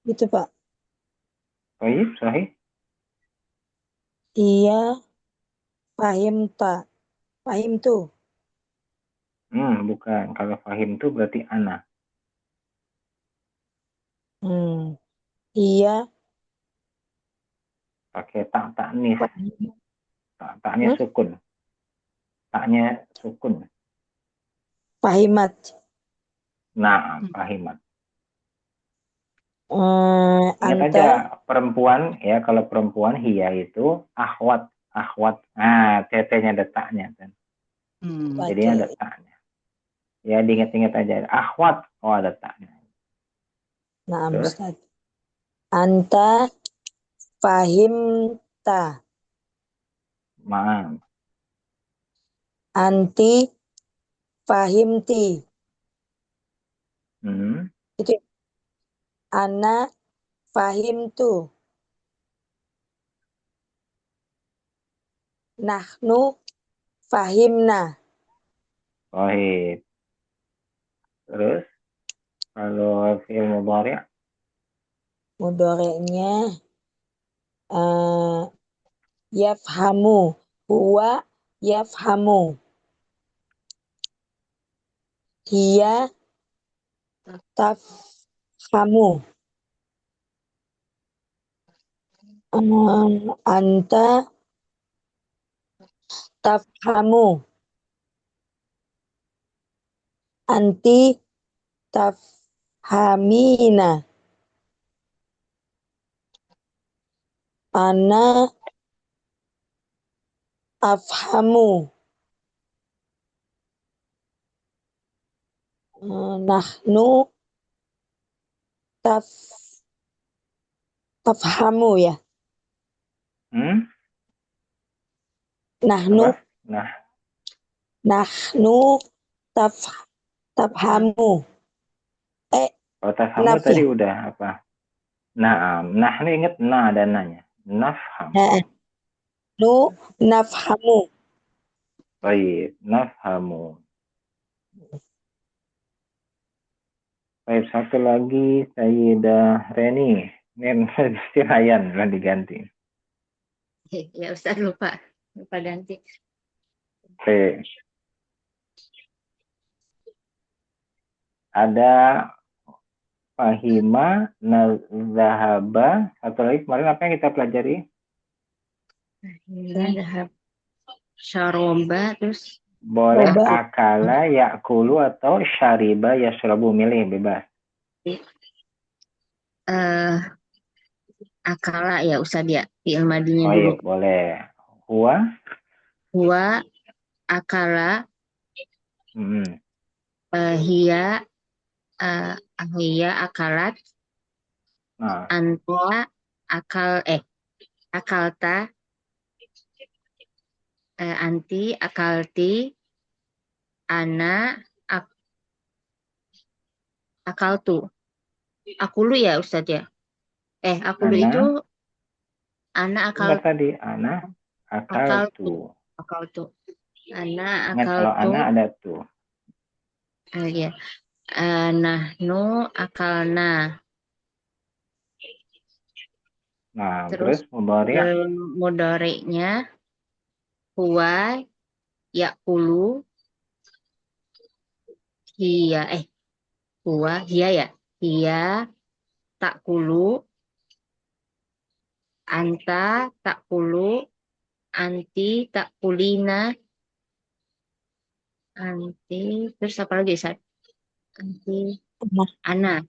Gitu, Pak. Baik, sahih. Iya, fahim tak. Fahim tuh. Bukan. Kalau fahim itu berarti ana. Hmm. Iya, Pakai tak taknis. fahim. Taknya Hmm? sukun. Taknya sukun. Fahimat. Nah, fahimat. Ingat aja Anta. perempuan ya, kalau perempuan hiya itu akhwat, akhwat. Nah, tetenya ada taknya kan. Jadi Baca. ada taknya. Ya diingat-ingat aja. Akhwat, oh ada taknya. Nah, Terus, Ustaz. Anta fahimta. maaf. Anti fahimti. Hmm, Itu ana fahimtu. Nahnu fahimna. Wahid. Terus, kalau fi'il mudhari' Mudorenya eh, yafhamu. Huwa yafhamu. Hiya tafhamu. Anta tafhamu. Anti tafhamina. Ana afhamu. Nahnu taf tafhamu ya. hmm, Nahnu apa? Nah, nahnu taf tafhamu. kalau tafhamu Naf tadi ya. udah apa? Nah ini ingat na dan nanya. Nafham. Nah, nu nafhamu. Baik, nafhamu. Baik, satu lagi Sayyidah Reni. Ini si Ryan lah diganti. Ya Ustaz lupa ganti. Oke. Ada Fahima, Nazahaba. Satu lagi kemarin apa yang kita pelajari? Zahab Syaroba terus Boleh Coba akala, yakulu, atau syariba, yashrabu. Milih, bebas. eh akala ya Ustaz ya. Fi'il madinya Oh dulu. iya, boleh. Huwa. Huwa akala Hmm. hiya hiya akalat Nah, anta akal akalta anti akalti ana ak- akaltu. Akulu ya Ustaz ya. Akulu itu ana. ana Enggak tadi. Ana akal akaltu. tuh. Akaltu. Ana Ingat kalau akaltu. ana ada tuh. Ya. Nahnu akalna. Nah, Terus terus mudhari'. mudoriknya huwa yakulu hiya huwa hiya ya. Hiya takulu anta takulu anti takulina anti terus apa lagi Ustaz? Anti ana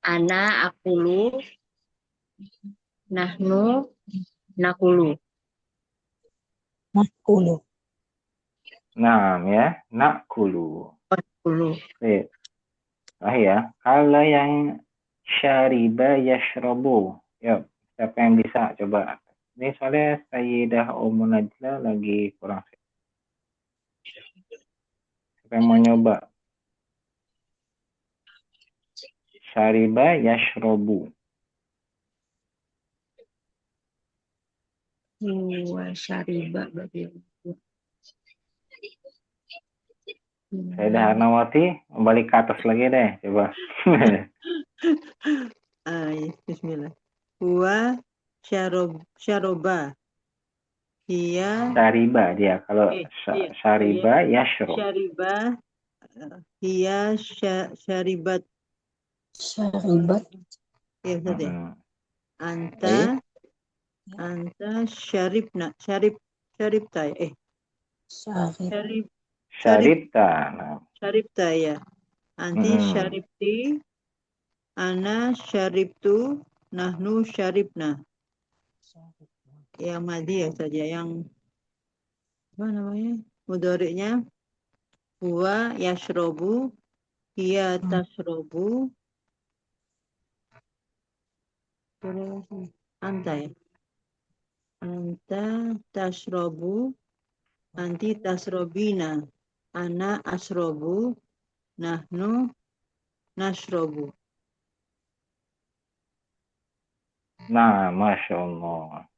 ana akulu nahnu nakulu. nakulu. Nah, ya. Nakulu. Nakulu. Baik. Ah ya. Kalau yang syariba yashrabu. Yuk, siapa yang bisa coba? Ini soalnya Sayyidah Ummu Najla lagi kurang. Siapa yang mau nyoba? Syariba yashrabu. Huwa syariba berarti. Sayyidah Arnawati, balik ke atas lagi deh, coba. Bismillah. Huwa syaroba. Hiya Syariba dia. Kalau iya. syariba yashrob. Syariba. Hiya syaribat. Syaribat. Ya, Ustaz ya. Mm-mm. Anta syaribta ya. Syarib. Syaribta. Nah. Syaribta ya. Anti Mm-mm. syaribti. Ana syaribtu. Nahnu syaribna. Yang madi ya saja. Yang apa namanya? Mudhari'nya huwa yashrobu. Hiya tashrobu. Terus anta ya. Anta tashrobu. Anti tasrobina. Ana asrobu. Nahnu nashrobu. Nah, Masya Allah.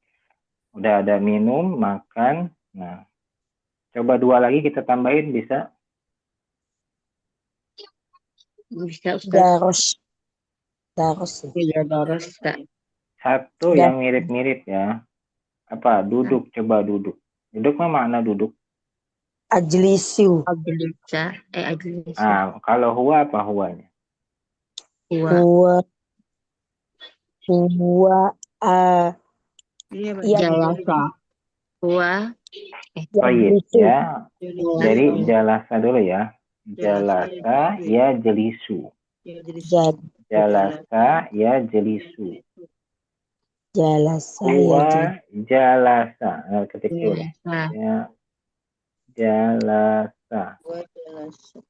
Udah ada minum, makan. Nah, coba 2 lagi kita tambahin bisa? Bisa Ustaz. Daros. Daros. Iya, daros Ustaz. 1 Dan- yang mirip-mirip ya. Apa? Duduk. Coba duduk. Duduk mah makna duduk. Ajlisu. Ajlisa. Ajlisa. Ah, kalau huwa apa huwanya? Huwa. Huwa. Iya, Pak. Iya, Jalasa. Huwa. Baik Yajlisu. ya. Jadi jalasa dulu ya. Jalasa ya jelisu. Jad. Jalasa ya jelisu. Jalasa. Huwa Yajlisu. jalasa. Nah, ketik dulu. Jalasa. Ya. Jalasa.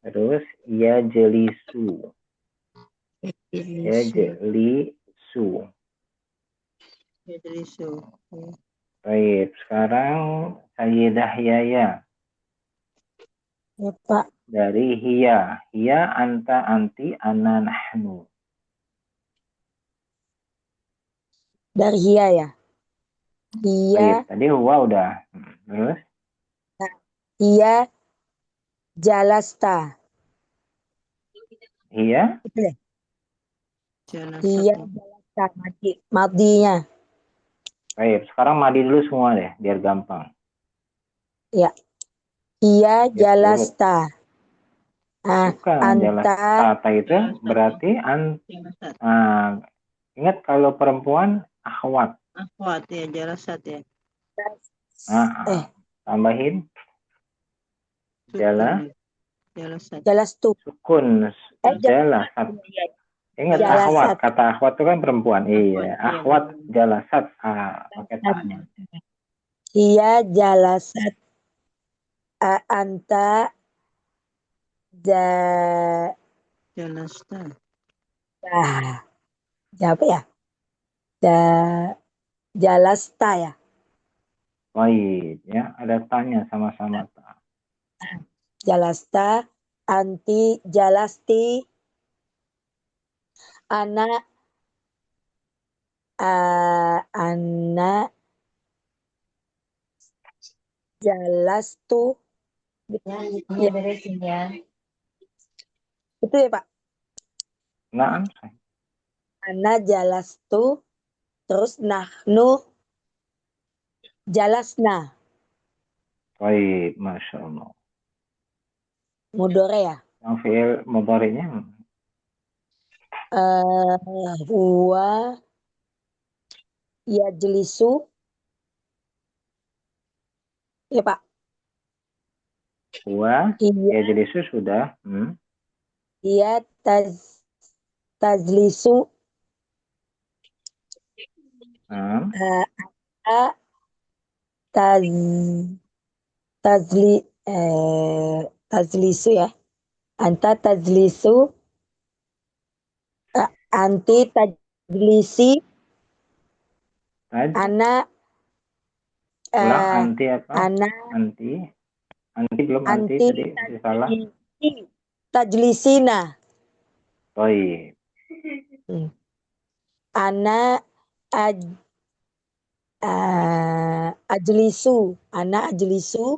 Terus ya jelisu. Ya jelisu. Baik, sekarang Sayyidah Yaya Ya, Pak. dari Hiya. Hiya, anta, anti, ana, nahnu. Dari Hia ya. Hia. Baik, tadi huwa udah. Terus Hia. Jalasta. Hiya, Betul ya? Hia. Jalasta. Madinya. baik. Sekarang madi dulu semua deh, biar gampang. Ya. Hia. Ya, Jalasta. Bukan, Anta. jalasta itu berarti ingat kalau perempuan akhwat. Akhwat ya, jalasat ya. Tambahin Jalasat. Jalastu. sukun jalasat. Ingat Jalasat. akhwat, kata akhwat itu kan perempuan. Iya, akhwat jalasat pakai taknya. Hia. Jalasat. Anta. Jalasta. Apa ya? Jalasta ya. Baik, ya ada tanya sama-sama. Jalasta. Anti. Jalasti. Anak. Anak. Jalastu. Ya, beresin ya. Itu ya, Pak. Nah, Ana jalastu. Terus nahnu jalasna. baik, Masya Allah. Mudore ya. Yang fi'il mudhari'nya Huwa yajlisu. Ya, Pak. huwa, Iya. ya jadi sudah. Iya tajlisu. Tajlisu ya. Anta tajlisu. Anti tajlisi. Ana. Ulang, anti apa? Ana. Anti belum anti tadi salah. Tajlisina. Baik. Ana ajlisu. Ana ajlisu.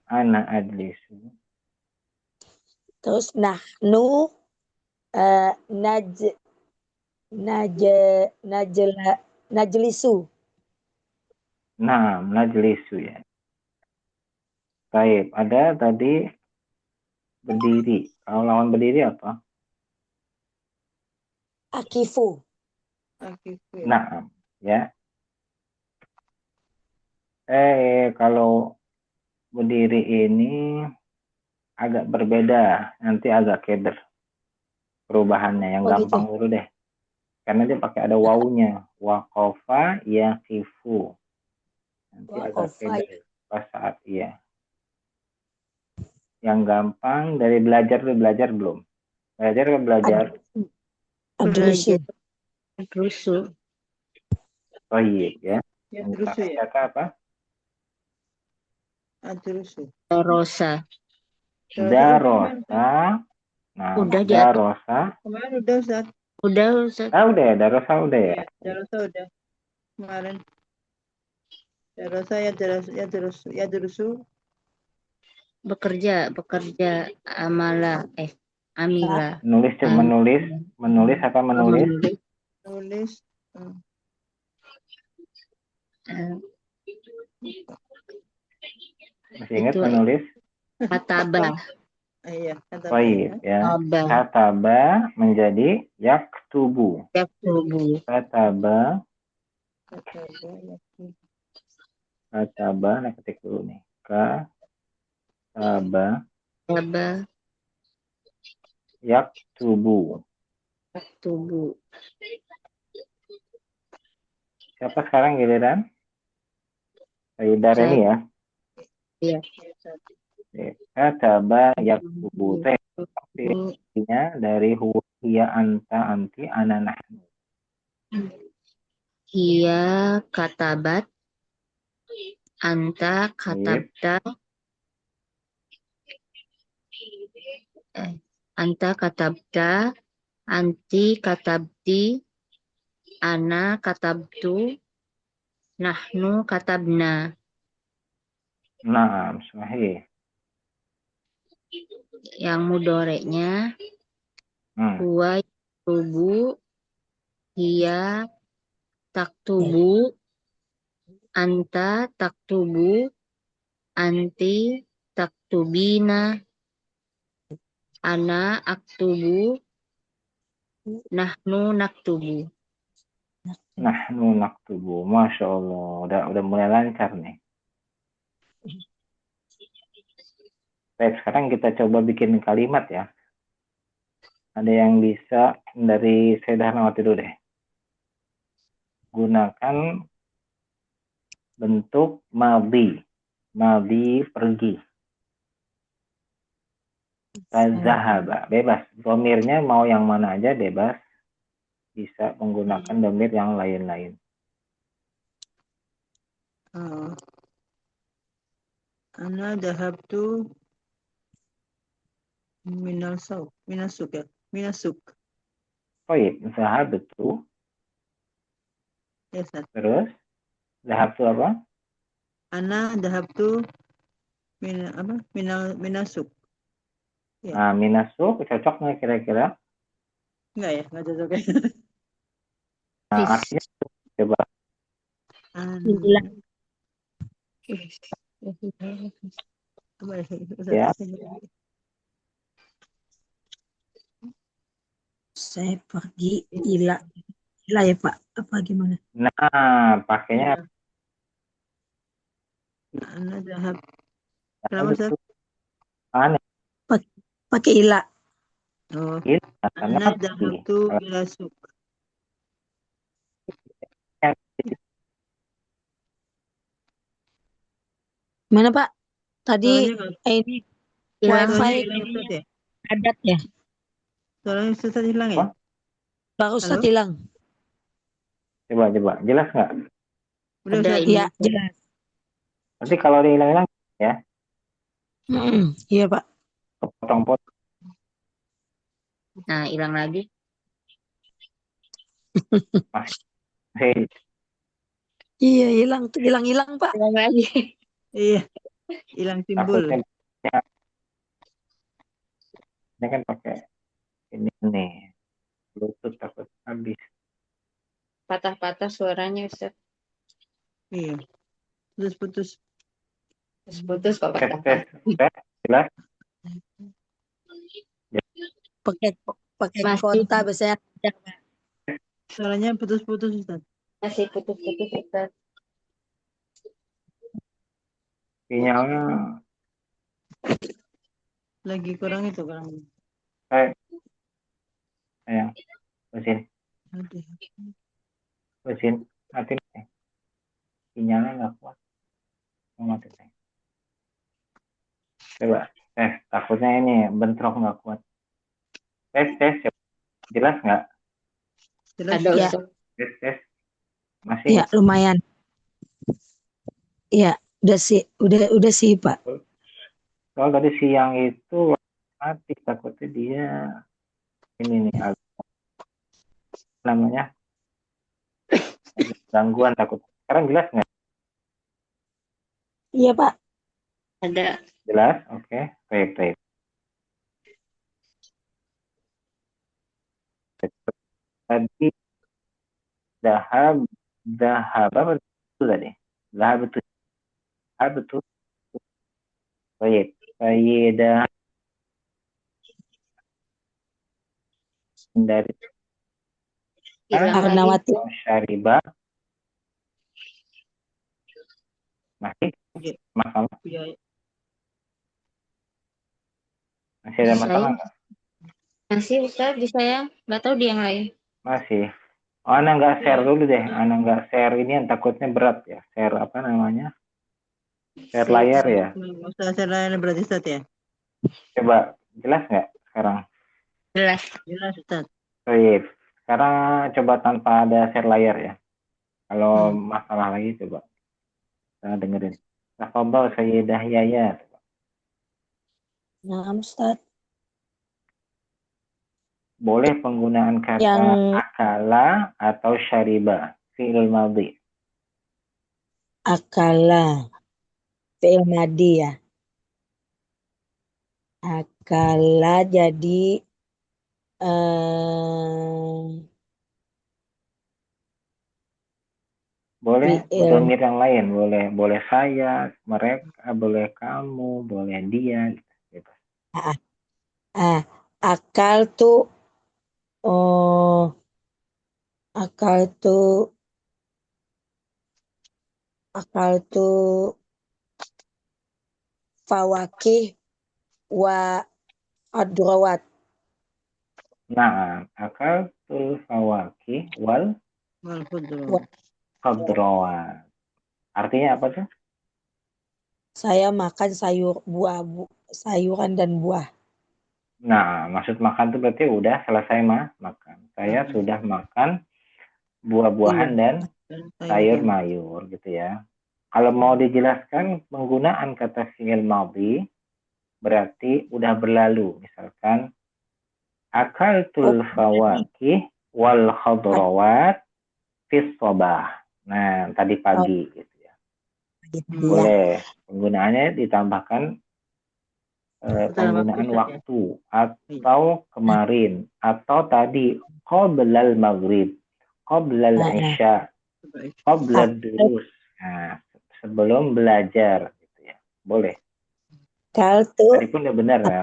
Ana ajlisu. Terus nahnu Najlisu. Nah, najlisu ya. Baik, ada tadi berdiri. Kalau lawan berdiri apa? Akifu. Akifu ya. Nah, ya. Kalau berdiri ini agak berbeda, nanti agak keder perubahannya. Yang Oh gitu. gampang dulu deh. Karena dia pakai ada wawunya. Waqafa yaqifu. Nanti agak Waqafa keder pas saat iya. Yang gampang dari belajar belum? Belajar. Adrusu. Rusu. Oh iya ya. Ya Yang terusu ya. kata apa? Terusu. Rosa. Darosa. Nah, Udah di atas. darosa. Kemarin udah Ustaz. Udah, Ustaz. Udah ya, darosa udah ya. Iya, Darosa udah. Kemarin. Darosa ya terusu. Bekerja. Amala. Amila. Menulis apa menulis? Nulis. Masih ingat Itu menulis? kataba. Iya, kata Baik ya. Aba. Kataba menjadi yaktubu. Yaktubu. Kataba, Kata nah ketik dulu nih. Kataba Aba. yaktubu. Yaktubu. Siapa sekarang giliran? Sayyidar Saya. ini ya. Iya. Kataba yaktubu. Artinya dari huwa hiya anta anti ana nahnu. Hiya katabat. Anta katabta. Anta katabta. Anti katabti. Ana katabtu. Nahnu katabna. Naam, sahih. Yang mudoreknya huwa yaktubu, hiya taktubu, anta taktubu, anti taktubina, ana aktubu, nahnu naktubu. Nahnu naktubu. Masya Allah. Udah mulai lancar nih. Baik, sekarang kita coba bikin kalimat ya. Ada yang bisa dari Sayyidah Nawati dulu deh. Gunakan bentuk madhi. Madhi pergi. Tazahaba. Bebas. Domirnya mau yang mana aja bebas. Bisa menggunakan domir yang lain-lain. Ana dahabtu minasuk ya. Minasuk. Baik, zahabtu. Ya, Ustaz. Terus, zahabtu apa? Ana dahabtu minasuk. Ya. Nah, minasuk cocok nggak kira-kira? Enggak ya, enggak cocok ya. Nah, artinya coba. Ya. Saya pergi ila ya Pak. Apa gimana? Nah, pakainya Ana dahab. Kenapa, Ustaz? aneh. Pakai ila. Oh. Karena Ana dahabtu ila suk. Mana Pak? Tadi ini Wifi adat ya. Suaranya Ustaz hilang ya? Pak Ustaz hilang. Coba. Jelas nggak? Udah, Ada Ustaz. ini. Iya, jelas. Nanti kalau dia hilang-hilang ya. Iya Pak. Potong-potong. Nah, hilang lagi. Iya, hilang Pak. Hilang lagi. Iya. Hilang timbul. Ini kan pakai ini nih. Bluetooth takut habis. patah-patah suaranya Ustaz. Iya. Putus-putus. Putus kok Tes, tes, patah-patah. tes, jelas? Pakai pakai Masih kota biasanya ada. Suaranya putus-putus, Ustaz. masih putus-putus Ustaz. Sinyalnya Lagi kurang itu kurang. kayak sayang. Mesin, Aduh. mesin, mati nih. Sinyalnya nggak kuat. Mau mati nih. Coba tes, takutnya ini bentrok nggak kuat. Tes, tes, jelas nggak? Jelas. Ada Ya. Ustaz. Tes, tes, masih. Ya, lumayan. Ya, udah sih, Pak. Soal tadi siang itu mati, takutnya dia ini nih namanya gangguan takut. Sekarang jelas nggak? Iya, Pak. Ada. Jelas, oke, baik, baik. Tadi dahab, apa betul tadi? Dahab betul, dahab betul. Baik, Sayyidah dari Hilang lagi. Arnawati. Syaribah masih Iya. masalah, Iya. masih ada Di masalah saya. nggak? Masih Ustaz di saya. Nggak tahu di yang lain. Masih. Oh, Ana nggak share dulu deh. Ana nggak share ini yang takutnya berat ya. Share apa namanya? Share layar ya. Ustaz lain berarti, Ustaz ya? Coba jelas nggak sekarang? Jelas. Jelas, Ustaz. Baik. Sekarang coba tanpa ada share layar ya. Kalau masalah lagi coba kita dengerin. Tafadhal Sayyidah Yaya. Nah, Ustaz. Boleh penggunaan kata Yang akala atau syariba. Fi'il madhi. akala. Fi'il madi ya. Akala jadi Boleh fi'il. domir yang lain. Boleh saya, mereka, boleh kamu, boleh dia. Gitu. Akal tuh akal tuh fawakih wa adrawat. Nah, akal tul fawaki wal Wal khudra. khadrawat. Artinya apa tuh? Saya makan sayuran dan buah. Nah, maksud makan tuh berarti udah selesai makan. Saya sudah makan buah-buahan dan sayur mayur gitu ya. Kalau mau dijelaskan penggunaan kata fi'il madhi berarti udah berlalu. Misalkan akaltul fawakih wal khadrawat fis sabah. Nah, tadi pagi gitu ya. Boleh penggunaannya ditambahkan penggunaan waktu atau kemarin atau tadi qoblal maghrib, qoblal isya, qoblal durus. Nah, sebelum belajar gitu ya. Boleh. Akal tuh Tadi pun udah benar ya.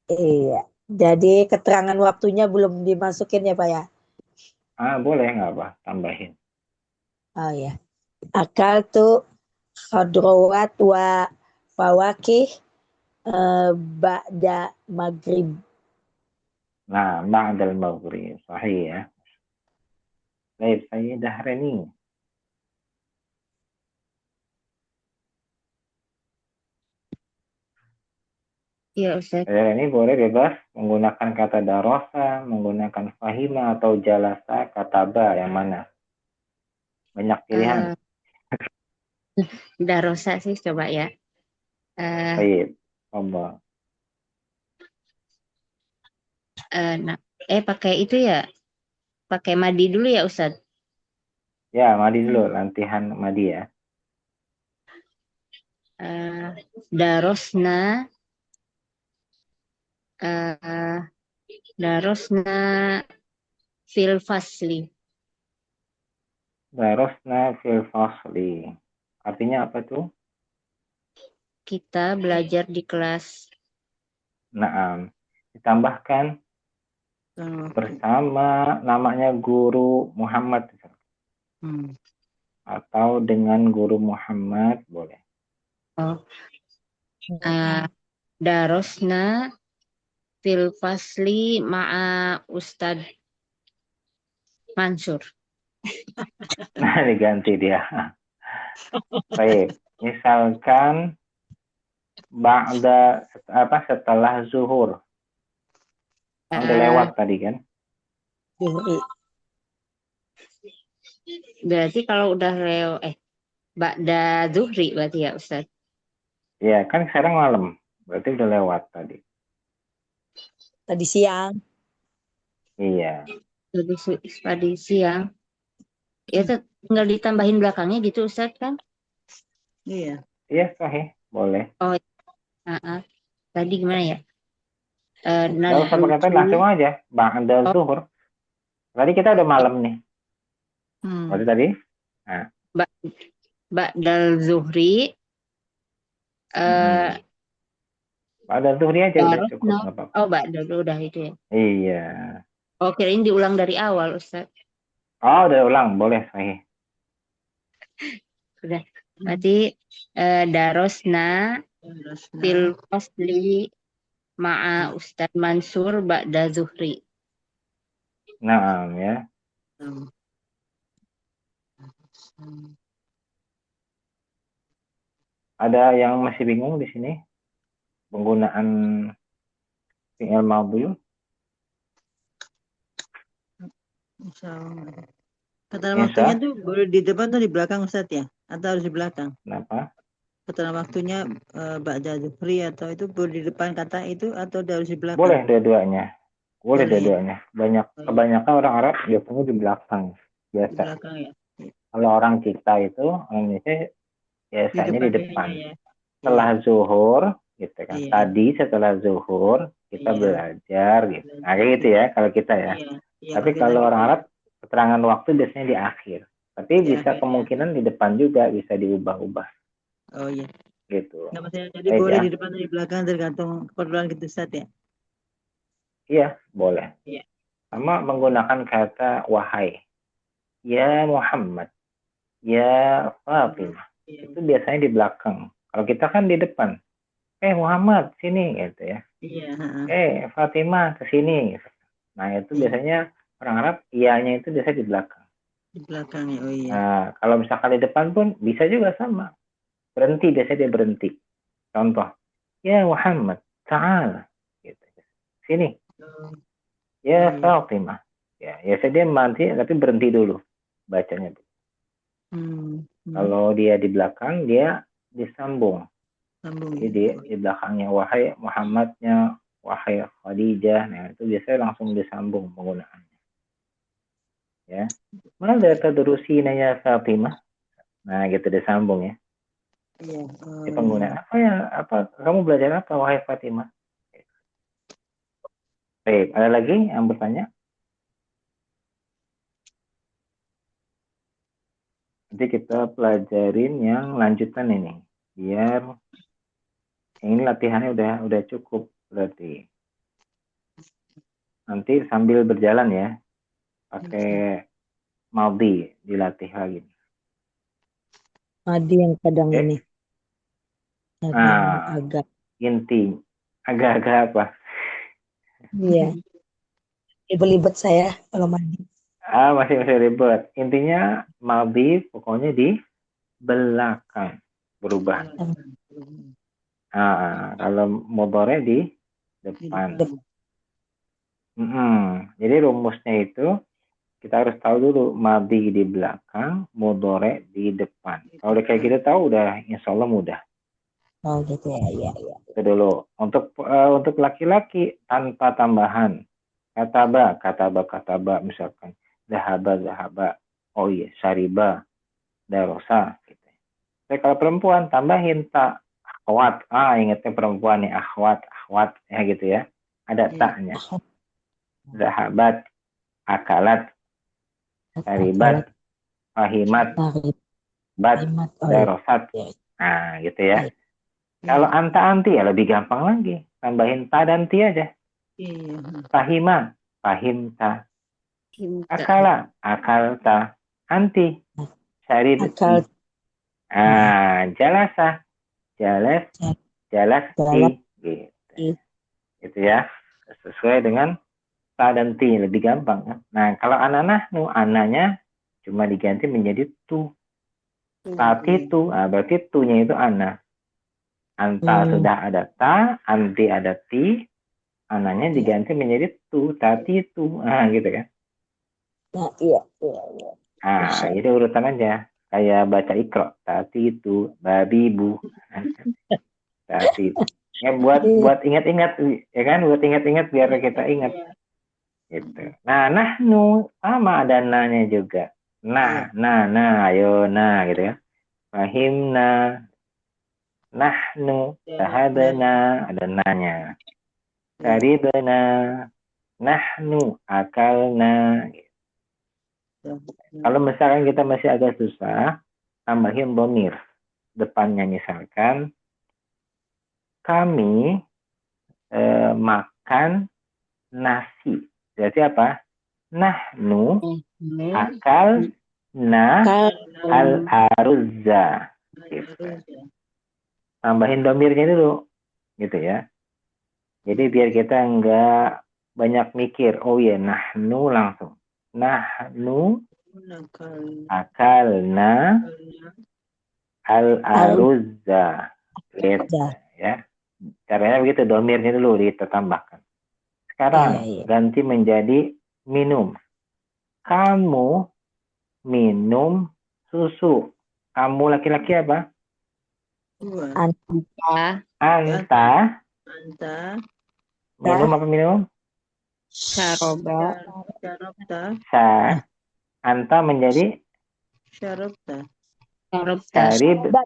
iya. Jadi keterangan waktunya belum dimasukin ya Pak ya? Boleh nggak apa, tambahin. Oh ya. Akal tuh khadrawat wa fawakih ba'da maghrib. Nah, ba'dal maghrib. Sahih ya. Baik, Sayyidah Reni. Iya Ustaz. Ini boleh bebas menggunakan kata darosa, menggunakan fahima atau jalasa, kataba, yang mana? Banyak pilihan. Darosa sih coba ya. Baik, Allah. Pakai itu ya. Pakai madi dulu ya Ustaz. Ya, madi dulu, lantihan madi ya. Darosna darosna fil fasli. Darosna fil fasli. Artinya apa tuh? Kita belajar di kelas. Naam. Ditambahkan Tentang waktu. bersama namanya guru Muhammad Hmm. atau dengan guru Muhammad boleh. Oh, darosna fil fasli ma'a Ustad Mansur. Nah, diganti dia. Baik. Misalkan setelah zuhur. Kan udah lewat tadi kan? Zuhri. Berarti kalau udah ba'da zuhri berarti ya Ustaz. Ya, kan sekarang malam. Berarti udah lewat tadi. Tadi siang. Iya. Tadi siang. Ya tinggal ditambahin belakangnya gitu Ustaz kan? Iya. Iya, sahih. Boleh. Oh, tadi gimana ya? Nggak usah pakai tadi, langsung aja. Ba'da zuhur. Tadi kita udah malam nih. Hmm. Berarti tadi? Ba'dal zuhri. Ba'da zuhri aja udah cukup. No. Nggak apa-apa. Oh, ba'dal udah itu ya. Iya. Oh, kirain diulang dari awal Ustaz. Oh, udah ulang. Boleh, sahih. Udah. Berarti darosna Darosna. fil fasli ma'a Ustaz Mansur ba'da zuhri. Nah, ya. Hmm. Ada yang masih bingung di sini? Penggunaan fi'il madhi? Insyaallah. Kata Insya. waktunya tuh boleh di depan atau di belakang Ustaz ya? Atau harus di belakang? Kenapa? Kata waktunya ba'da zuhri atau itu boleh di depan kata itu atau harus di belakang? Boleh dua-duanya. Boleh Boleh, dua-duanya. Kebanyakan orang Arab biasanya di belakang. Di Biasa. belakang ya. Kalau orang kita itu, orang Indonesia biasanya di depan. Ya. Setelah zuhur, gitu kan. Iya. Tadi setelah zuhur, kita Iya. belajar gitu. Nah, kayak gitu ya kalau kita ya. Iya. Iya, Tapi kita kalau gitu orang ya. Arab, keterangan waktu biasanya di akhir. Tapi Di bisa akhir, kemungkinan di depan juga, bisa diubah-ubah. Oh iya. Gitu. Nggak masalah. Jadi Baik boleh ya. di depan atau di belakang tergantung keperluan kita Ustaz ya. Iya, boleh. Iya. Sama menggunakan kata wahai. Ya Muhammad. Ya Fatimah. Iya. Itu biasanya di belakang. Kalau kita kan di depan. Muhammad, sini gitu ya. Iya. Fatimah, ke sini. Gitu. Nah, itu biasanya orang Arab, iyanya itu biasa di belakang. Di belakang ya, oh iya. Nah, kalau misalkan di depan pun bisa juga sama. Berhenti, biasanya dia berhenti. Contoh, ya Muhammad, ta'ala. Gitu. Sini. Ya Fatimah. Ya, dia mati tapi berhenti dulu bacanya. Kalau dia di belakang, dia disambung. Jadi di belakangnya wahai Muhammadnya, wahai Khadijah. Nah, itu biasanya langsung disambung penggunaannya. Ya. Mana tadrusina ya Fatimah? Nah, gitu disambung ya. Iya. Di penggunaan apa kamu belajar apa wahai Fatimah? Baik, ada lagi yang bertanya? Nanti kita pelajarin yang lanjutan ini. Biar ini latihannya udah cukup berarti. Nanti sambil berjalan ya. Pakai madhi dilatih lagi. Madi yang kadang ini. Nah, agak. Inti. Agak-agak apa? Iya. Belibet saya kalau mandi. Masih ribet. Intinya madhi pokoknya di belakang berubah. Kalau mudhari di depan. Jadi rumusnya itu kita harus tahu dulu madhi di belakang, mudhari di depan. Kalau udah kayak gitu tahu udah insya Allah mudah. Oh gitu ya, iya. Itu dulu. Untuk laki-laki tanpa tambahan. Kataba misalkan. Zahaba. Oh iya, syariba. Darosa. Gitu. Tapi kalau perempuan tambahin tak. Akhwat. Ingatnya perempuan nih. Akhwat. Ya gitu ya. Ada taknya. Zahabat. Akalat. Syaribat. Fahimat, Fahimat. bat, Oh, darosat. iya. Nah, gitu ya. Baik. Kalau anta anti ya lebih gampang lagi. Tambahin ta dan ti aja. Iya. Fahima, fahimta. Himta. Akala, akalta. Anti, syaribti. Akal. Jalasa, jalas, jalasti. Jalas. Gitu. Gitu ya. Sesuai dengan ta dan ti, lebih gampang. Kan? Nah, kalau ananahnu, ananya cuma diganti menjadi tu. Tati tu, berarti tu-nya itu ana. Anta sudah ada ta, anti ada ti, ananya diganti menjadi tu, tati tu. Gitu kan. Nah, iya. Bisa. Jadi urutan aja. Kayak baca ikro. Tati tu, babi bu. Tati tu. Ya buat ingat-ingat ya kan, buat ingat-ingat biar kita ingat gitu. Nah, nahnu sama ada nanya juga. Nah, ayo gitu ya. Fahimna, nahnu, sahabana, ada nanya. Saribana, nahnu, akalna. Kalau misalkan kita masih agak susah, tambahin domir. Depannya misalkan, kami makan nasi. Berarti apa? Nahnu akal na al-aruzza. Gitu. Tambahin domirnya dulu. Gitu ya. Jadi biar kita nggak banyak mikir. Oh iya, nahnu langsung. Nahnu akalna al-aruzza. Gitu ya. Caranya begitu, domirnya dulu kita tambahkan. Sekarang ganti menjadi minum. Kamu minum susu. Kamu laki-laki apa? Anta. Minum apa minum? Saroba. Anta menjadi Sarobta. Saribta.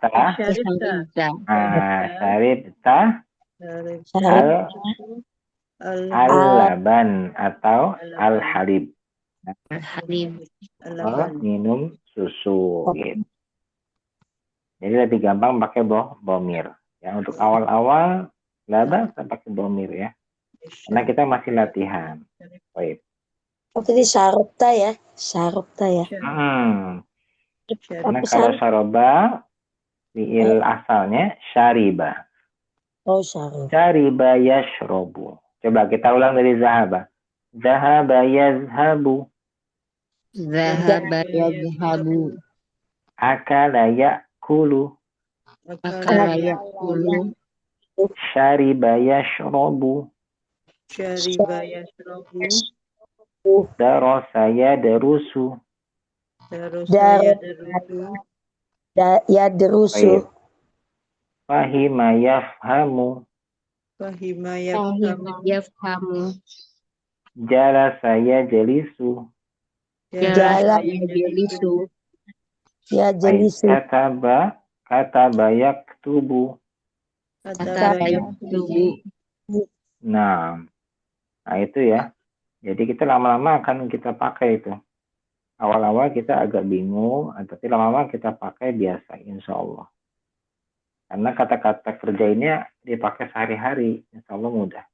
Saribta. Al-laban atau al-halib. Minum susu gitu. Jadi lebih gampang pakai bomir. Ya, untuk awal-awal laba pakai bomir ya. Karena kita masih latihan. Baik. Oh, tadi sarupta ya. Karena kalau saroba fiil asalnya syariba. Oh, syariba. Syariba yashrobu. Coba kita ulang dari zahaba. Zahaba yazhabu. Zahaba yazhabu. Akala ya'kulu. Akala ya'kulu. Syariba yashrobu. Darasa yadrusu. Yadrusu. Fahima yafhamu. Jalasa yajlisu. Kataba yaktubu. Nah, itu ya. Jadi kita lama-lama akan kita pakai itu. Awal-awal kita agak bingung, tapi lama-lama kita pakai biasa, insya Allah. Karena kata-kata kerja ini dipakai sehari-hari, insya Allah mudah.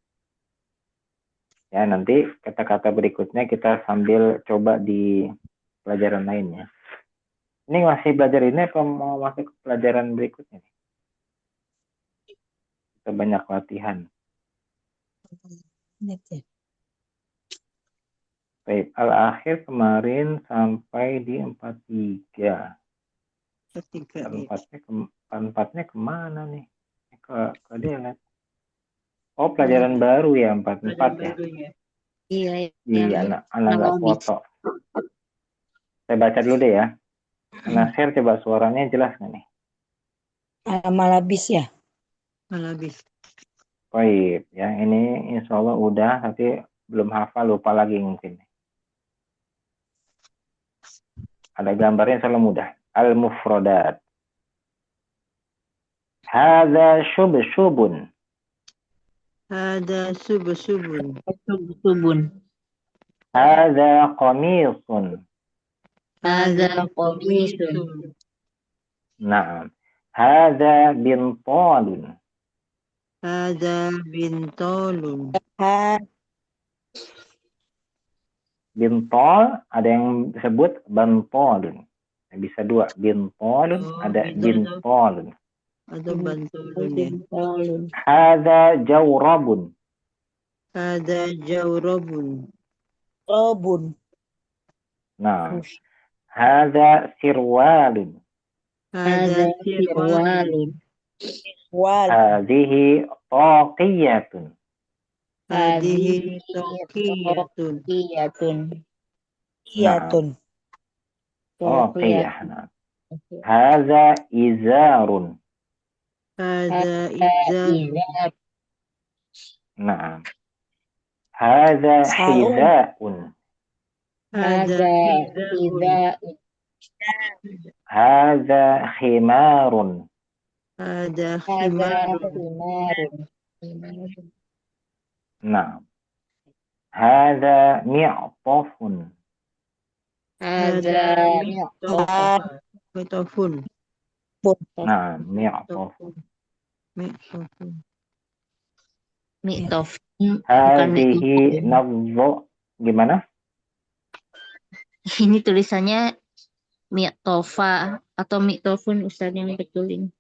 Ya, nanti kata-kata berikutnya kita sambil coba di pelajaran lainnya. Ini masih belajar ini atau mau masuk ke pelajaran berikutnya? Kita banyak latihan. Baik, al-akhir kemarin sampai di 43. Empatnya kemana nih? Ke delete. Oh, pelajaran baru ya, 44 ya? Iya, anak nggak foto. Saya baca dulu deh ya. Nasir, coba suaranya jelas nggak nih? Malabis ya? Malabis. Baik, ya ini insya Allah udah, tapi belum hafal, lupa lagi mungkin. Ada gambarnya, insya Allah mudah. Al-mufrodat. Hadza syubsyubun. Hadza subsubun. Hadza qamisun. Hadza qamisun. Naam. Hadza bintalun. Hada bintolun. Ha, Bintol ada yang disebut bantolun. Bisa dua. Bintolun Oh, ada bintol bintolun. atau bantolun ya. bintolun. Hadza jawrabun. Hada jawrabun. Robun. Nah, hadza sirwalun. Hada Hadza sirwalun. sirwalun. Wal. Hadhihi taqiyatun. Hadihi taqiyatun. Qiyatun. Iyatun. Taqiyah. Nah. Hadza izarun. Hada izarun. Izar. Nah. Hadza Sarung. hidaun. Hada Hadza hidaun. hidaun. Hadza khimarun. Hada Hadza khimarun. khimarun. Nah. Hadza mi'tafun. Hadza Mi'tafun. Nah, mi'tafun. Mi'tafun. mi'tof. Bukan Hadhihi mi'tofun. nadhu. Gimana? Ini tulisannya mi'tofa atau mi'tofun Ustaz yang betulin.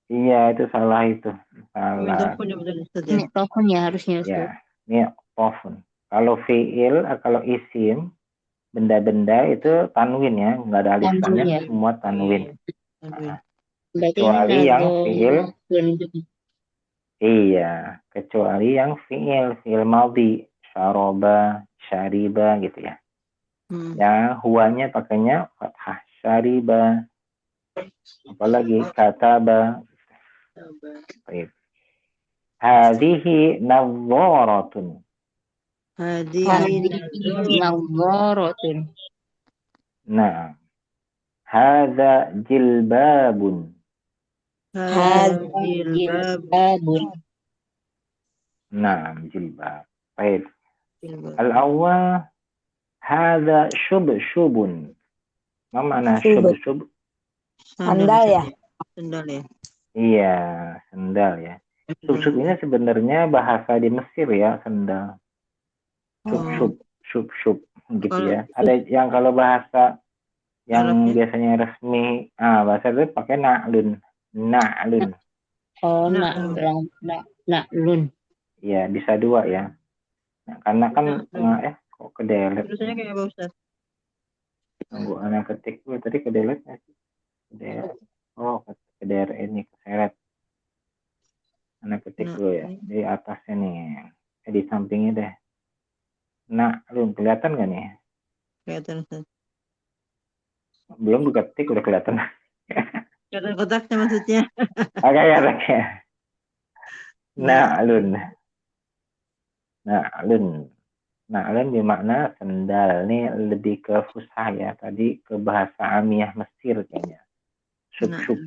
Iya, itu salah itu. Salah. Mi'tafun ya betul Ustaz ya. Mi'tofun ya harusnya Ustaz. Ya, mi'tafun. Kalau fi'il, kalau isim, benda-benda itu tanwin ya, nggak ada alif Tanwin lamnya, ya. semua tanwin. Tanwin. Berarti Kecuali yang fi'il, nadhofun. iya, kecuali yang fi'il madhi, syaroba, syariba gitu ya. Yang huanya pakainya fathah, syariba, apalagi kataba. Baik. Hadhihi nadharatun. Hadihi Nadharatun. Nah, hadza jilbabun. Hada jilbab. Jilbabun. Nah, jilbab. Baik. Jilbab. Al-awwal hadza syubsyubun. Ma makna Syub. syubsyub? Sandal ya? Sandal ya. Iya, sendal ya. Syubsyub ini sebenarnya bahasa di Mesir ya, sendal. Syubsyub gitu ya. Ada yang kalau bahasa yang Arabnya? biasanya resmi, bahasa itu pakai na'lun. Na'lun. Oh, Na'lun. na'lun. Iya, bisa dua ya. Nah, karena kan kok kedelet. Tulisannya kayak apa Ustaz? Tunggu anak ketik gue tadi kedelet nggak sih? Kedelet. Oh, kederet ini keseret. Anak ketik gue ya di atasnya nih, di sampingnya deh. Na'lun kelihatan nggak nih? Kelihatan Ustaz. Belum diketik udah kelihatan. Kelihatan kotaknya maksudnya. Oke ya. Na'lun. Na'lun bermakna sendal. Ini lebih ke fusha ya. Tadi ke bahasa Amiyah Mesir kayaknya. Syubsyub.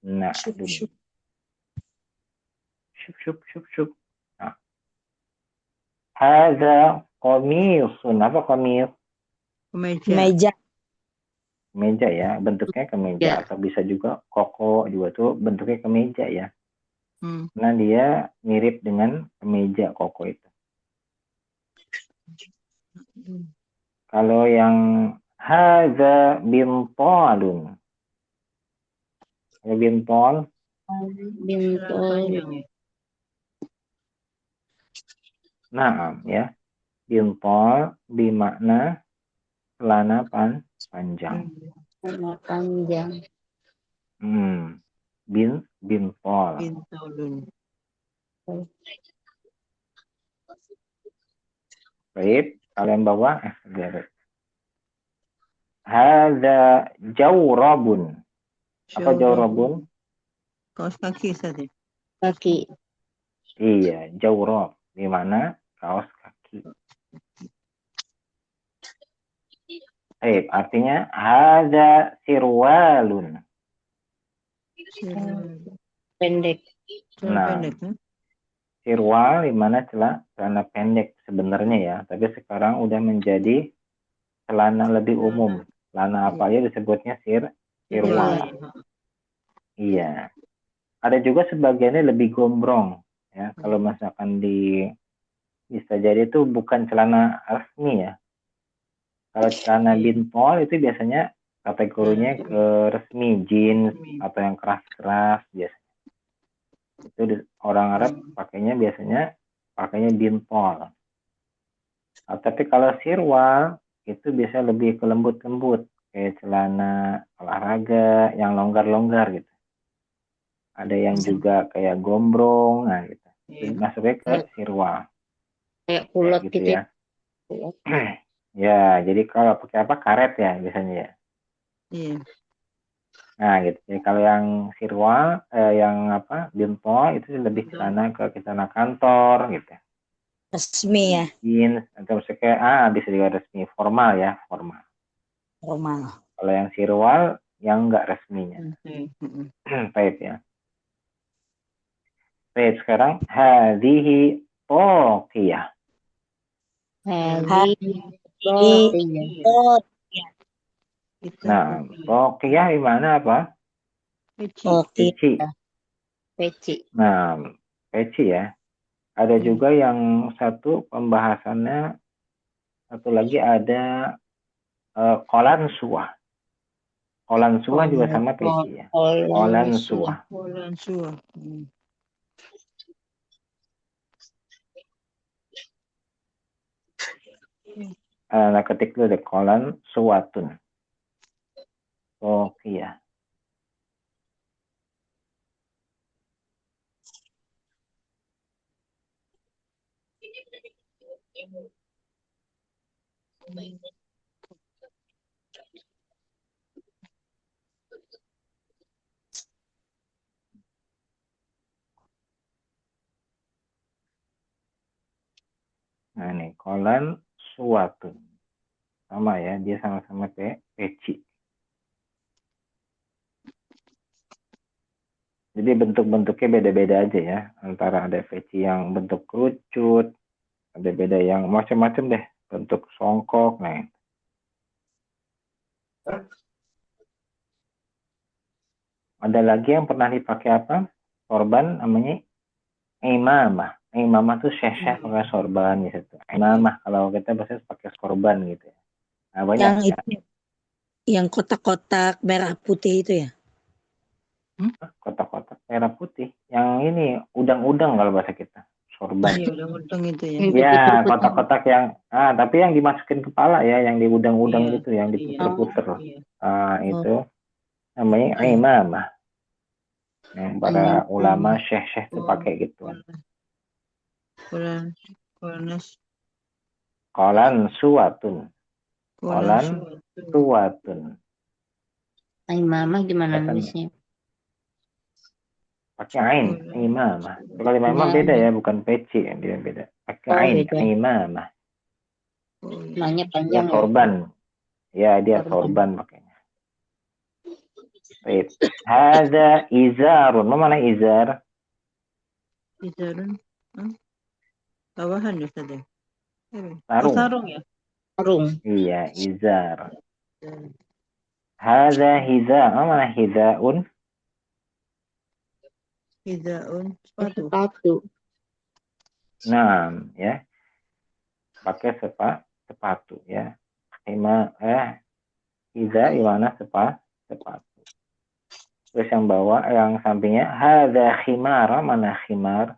Na'lun. Syubsyub. Nah. Hadza qamisun. Apa qamis? Kemeja. Meja. Ya, bentuknya kemeja. Ya. Atau bisa juga koko juga tuh bentuknya kemeja ya. Nah, dia mirip dengan kemeja koko itu. Kalau yang hadza bintalun. Kalau bintol. Nah, ya. Bintol bermakna celana panjang. Celana panjang. Bintol. Baik, kalian bawa lihat. Hadza jawrabun. Apa jawrabun? Kaos kaki Ustaz. Kaki. Iya, jawrab. Di mana kaos kaki. Baik, artinya hadza sirwalun. Pendek. Nah, sirwal di mana celana pendek sebenarnya ya, tapi sekarang udah menjadi celana lebih umum. Celana apa aja disebutnya sirwal. Iya. Ada juga sebagiannya lebih gombrong ya. Kalau misalkan bisa jadi itu bukan celana resmi ya. Kalau celana bintol itu biasanya kategorinya ke resmi, jeans atau yang keras-keras biasanya. Itu orang Arab biasanya pakainya bintol. Nah, tapi kalau sirwal itu biasanya lebih ke lembut-lembut, kayak celana olahraga yang longgar-longgar gitu. Ada yang juga kayak gombrong, nah gitu. Itu masuknya ke sirwal. Kayak kulot Gitu gitu ya. Ya, jadi kalau pakai apa? Karet ya biasanya ya. Iya. Nah, gitu. Jadi kalau yang sirwal, yang apa? Bintol itu lebih ke sana ke kantor gitu. Resmi ya, Jeans atau misalnya bisa juga resmi, formal ya, formal. formal. Kalau yang sirwal yang enggak resminya. Baik ya. Baik, sekarang hadhihi toqiyah. Oh, Nah, toqiyah di mana apa? Peci. Peci. Nah, peci ya. Ada juga yang satu pembahasannya, satu lagi ada kolan suah. Kolan suah juga sama peci ya. Kolan suah. Nah, ketik dulu deh, kolan suwatun. Toqiyah. Nah, ini kolan suwatun. Sama ya, dia sama-sama peci. Jadi bentuk-bentuknya beda-beda aja ya. Antara ada peci yang bentuk kerucut, ada beda yang macam-macam deh. Bentuk songkok. Nah, ada lagi yang pernah dipakai apa? Sorban namanya imamah. Imamah tuh syekh pakai sorban gitu. Imamah kalau kita biasanya pakai sorban gitu ya. Nah, banyak yang ya. itu, yang kotak-kotak merah putih itu ya. Kotak-kotak merah putih. Yang ini udang-udang kalau bahasa kita. Sorban. Iya, udang-udang itu ya. Ya, kotak-kotak yang tapi yang dimasukin kepala ya, yang di udang-udang gitu, yang diputer-puter. Itu namanya imamah. Yang para ulama syekh-syekh itu pakai gitu. Kolan suwatun. Kolan suwatun. Imamah gimana nulisnya? Pakai ain, imamah. Kalau imamah beda ya, bukan peci, dia beda. Pakai ain, imamah. Namanya Dia panjang sorban. Ya, dia sorban pakainya. Baik. Hadza izarun. Mana izar? Izarun. Bawahan ya, Ustaz. Sarung. Sarung ya? Sarung. Iya, izar. Hadza hiza. Mana hizaun? Hizaun, Sepatu. Nah, ya. Pakai sepatu ya. Hiza di mana sepatu. Terus yang bawah, yang sampingnya hadza khimar. Mana khimar?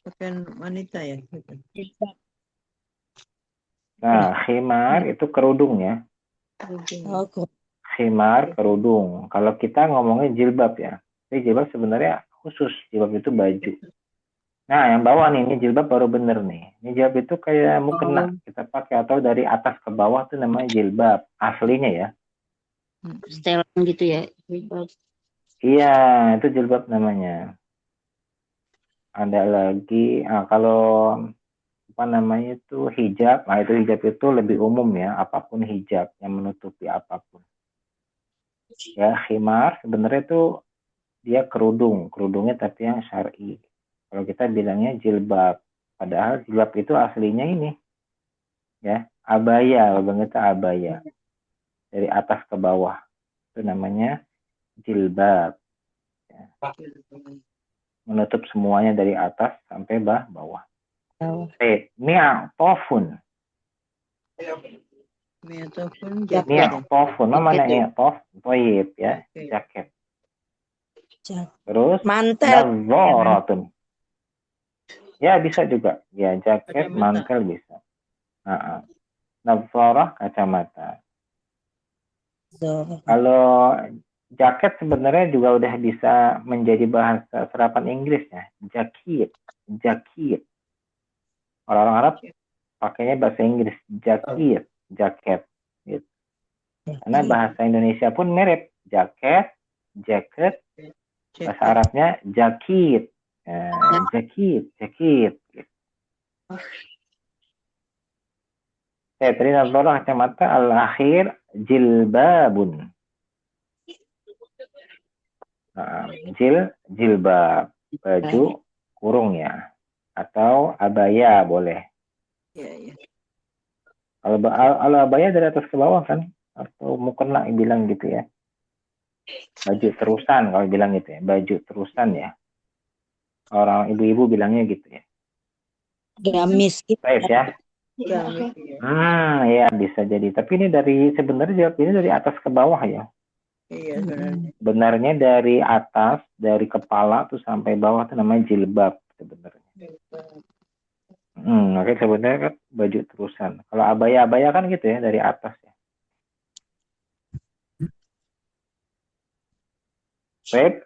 Pakaian wanita ya? Nah, khimar itu kerudung ya. Khimar, kerudung. Kalau kita ngomongnya jilbab ya. Tapi jilbab sebenarnya khusus. Jilbab itu baju. Nah, yang bawah nih, ini jilbab baru bener nih. Ini jilbab itu kayak mukena kita pakai, atau dari atas ke bawah itu namanya jilbab. Aslinya ya. Setelan gitu ya. Iya, itu jilbab namanya. Ada lagi, kalau apa namanya itu hijab. Nah, itu hijab itu lebih umum ya. Apapun hijab yang menutupi apapun. Ya, khimar sebenarnya itu dia kerudungnya tapi yang syar'i. Kalau kita bilangnya jilbab, padahal jilbab itu aslinya ini, ya, abaya, bentuk abaya. Dari atas ke bawah. Itu namanya jilbab. Ya. Menutup semuanya dari atas sampai bawah. Mi'tofun. Mi'tofun Jaket. jaket ya. Mi'tofun. Mana Jaket. i'tof? Toyib ya. Oke. Jaket. Jaket. Terus Mantel. nadzaratun. Ya bisa juga. Ya jaket, Kacamata. mantel bisa. Nadzarah, kacamata. Zohor. Kalau jaket sebenarnya juga udah bisa menjadi bahasa serapan Inggris ya. Jaket. Orang-orang Arab pakainya bahasa Inggris. Jaket. Gitu. Karena bahasa Indonesia pun mirip. Jaket. Bahasa Arabnya jakit. Jakit. Tadi nadzarah kacamata, al-akhir jilbabun. Jilbab, baju kurung ya, atau abaya boleh. Iya. Kalau abaya dari atas ke bawah kan, atau mukena bilang gitu ya. Baju terusan kalau bilang gitu ya, baju terusan ya. Orang ibu-ibu bilangnya gitu ya. Gamis gitu. Baik ya. Gamis ya. Ya bisa jadi. Tapi ini sebenarnya jawab ini dari atas ke bawah ya. Iya sebenarnya. Benarnya dari atas, dari kepala tuh sampai bawah tuh namanya jilbab sebenarnya. Oke, sebenarnya kan baju terusan. Kalau abaya kan gitu ya, dari atas ya. Baik,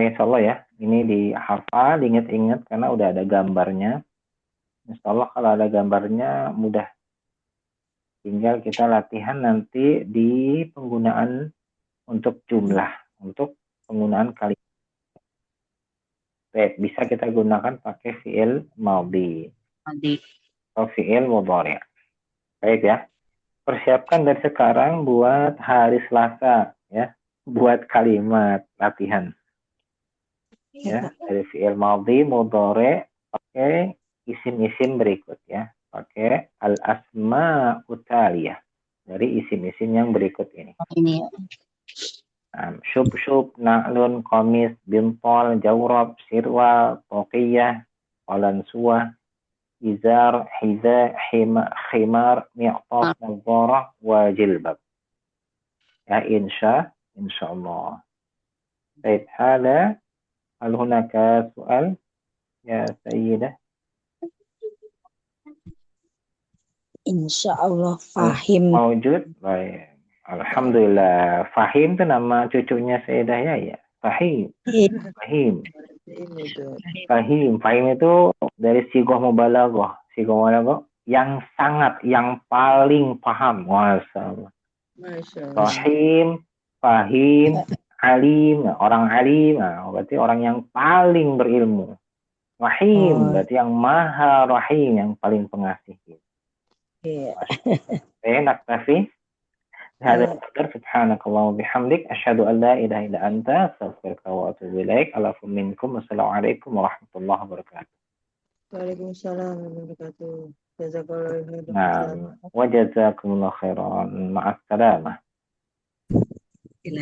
insya Allah ya. Ini dihafal, diingat-ingat karena udah ada gambarnya. Insya Allah kalau ada gambarnya mudah. Tinggal kita latihan nanti di penggunaan untuk jumlah, untuk penggunaan kali. Baik, bisa kita gunakan pakai fi'il madhi atau fi'il mudhari'. Baik ya. Persiapkan dari sekarang buat hari Selasa ya, buat kalimat latihan. Ya, dari fi'il madhi, mudhari', pakai isim-isim berikut ya. Pakai al-asma'u taliyah. Dari isim-isim yang berikut ini. Ini ya. Syub, na'lun, qamis, bintol, jawrab, sirwal, toqiyah, qalansuah, izar, hiza, khimar, mi'taf, nadzarah, wa jilbab. Ya insyaallah. Baik, hal hunaka soal ya Sayyidah? Insya Allah fahim. Mawjud? Baik. Alhamdulillah. Fahim itu nama cucunya Sayyidah ya. Fahim. Fahim itu dari sigoh mubalaghah. Sigoh mubalaghah yang sangat, yang paling paham. Masyaallah. Fahim, alim. Orang alim, berarti orang yang paling berilmu. Rahim, berarti yang maha rahim, yang paling pengasih. Iya. Naktafi. هذا القدر سبحانك اللهم وبحمدك أشهد أن لا إله إلا أنت أستغفرك وأتوب إليك العفو منكم والسلام عليكم ورحمة الله وبركاته. Waalaikumsalam warahmatullahi wabarakatuh. Jazakallahu khairan. نعم وجزاكم الله خيرا مع السلامة. Bila